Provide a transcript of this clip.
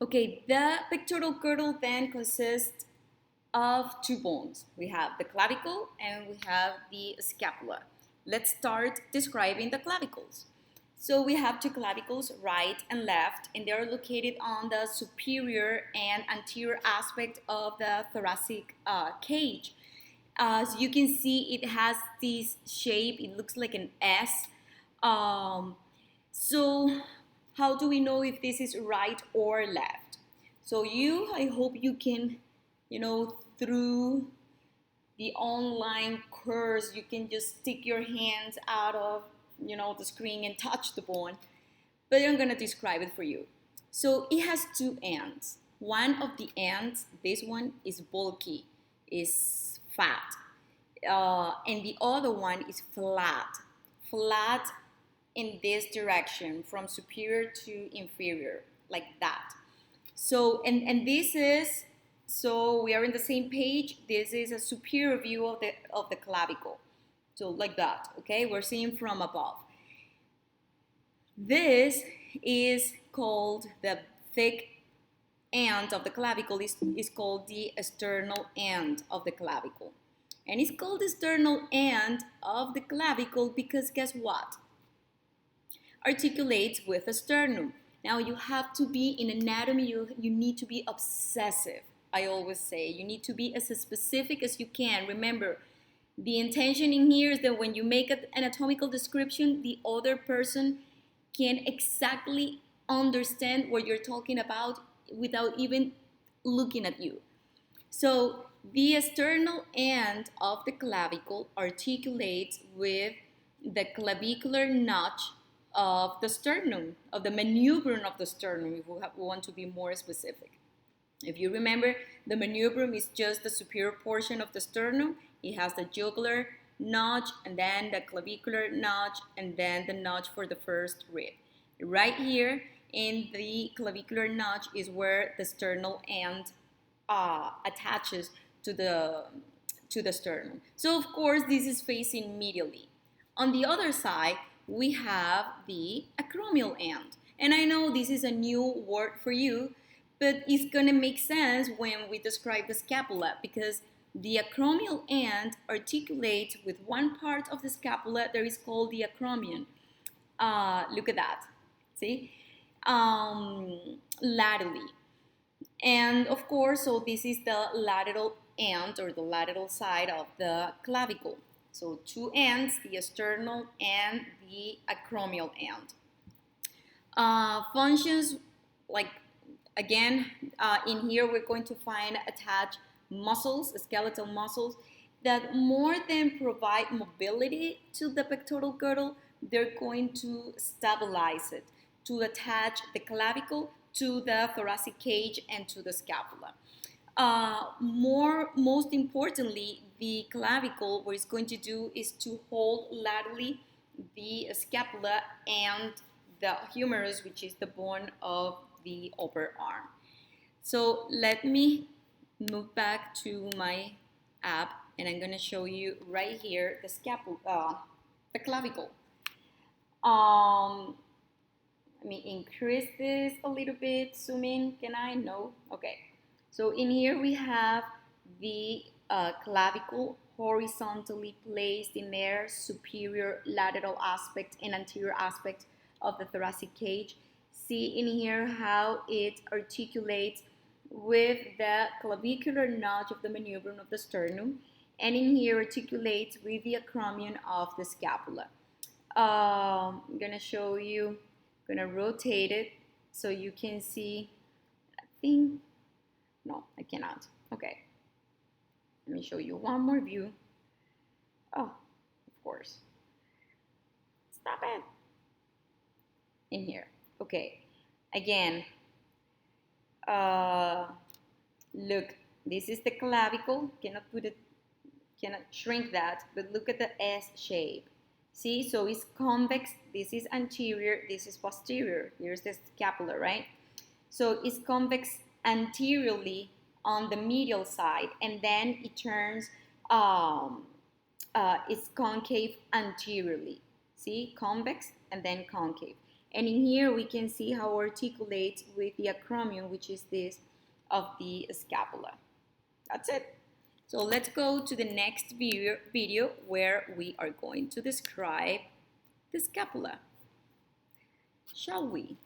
Okay, the pectoral girdle then consists of two bones. We have the clavicle and we have the scapula. Let's start describing the clavicles. So we have two clavicles, right and left, and they're located on the superior and anterior aspect of the thoracic cage. As you can see, it has this shape. It looks like an S. Um, so how do we know if this is right or left? So I hope you can, through the online course, you can just stick your hands out of, the screen and touch the bone. But I'm gonna describe it for you. So it has two ends. One of the ends, this one is bulky, is fat, and the other one is flat in this direction from superior to inferior, like that. So, and this is, so we are in the same page. This is a superior view of the clavicle. So like that, okay? We're seeing from above. This is called the thick end of the clavicle is called the external end of the clavicle. And it's called the external end of the clavicle because guess what? Articulates with the sternum. Now you have to be in anatomy, you need to be obsessive. I always say you need to be as specific as you can. Remember, the intention in here is that when you make an anatomical description, the other person can exactly understand what you're talking about without even looking at you. So the external end of the clavicle articulates with the clavicular notch of the sternum, of the manubrium of the sternum, if we want to be more specific. If you remember, the manubrium is just the superior portion of the sternum. It has the jugular notch, and then the clavicular notch, and then the notch for the first rib. Right here in the clavicular notch is where the sternal end attaches to the sternum. So of course this is facing medially. On the other side, we have the acromial end. And I know this is a new word for you, but it's going to make sense when we describe the scapula because the acromial end articulates with one part of the scapula that is called the acromion. Look at that. See? Laterally. And of course, so this is the lateral end or the lateral side of the clavicle. So two ends, the external and the acromial end. Functions, like again, in here we're going to find attached muscles, skeletal muscles, that more than provide mobility to the pectoral girdle, they're going to stabilize it, to attach the clavicle to the thoracic cage and to the scapula. Most importantly, the clavicle, what it's going to do is to hold laterally the scapula and the humerus, which is the bone of the upper arm. So let me move back to my app, and I'm going to show you right here the clavicle. Let me increase this a little bit. Zoom in. Can I? No. Okay. So in here we have the clavicle horizontally placed in their superior lateral aspect and anterior aspect of the thoracic cage. See in here how it articulates with the clavicular notch of the manubrium of the sternum, and in here articulates with the acromion of the scapula. I'm gonna show you, I'm gonna rotate it so you can see. I think, no, I cannot. Okay, let me show you one more view. Oh, of course. Stop it. In here. Okay, again, look, this is the clavicle. Cannot shrink that, but look at the S shape. See, so it's convex. This is anterior, this is posterior. Here's the scapula, right? So it's convex anteriorly on the medial side, and then it turns, it's concave anteriorly. See, convex and then concave. And in here we can see how it articulates with the acromion, which is this of the scapula. That's it. So let's go to the next video where we are going to describe the scapula. Shall we?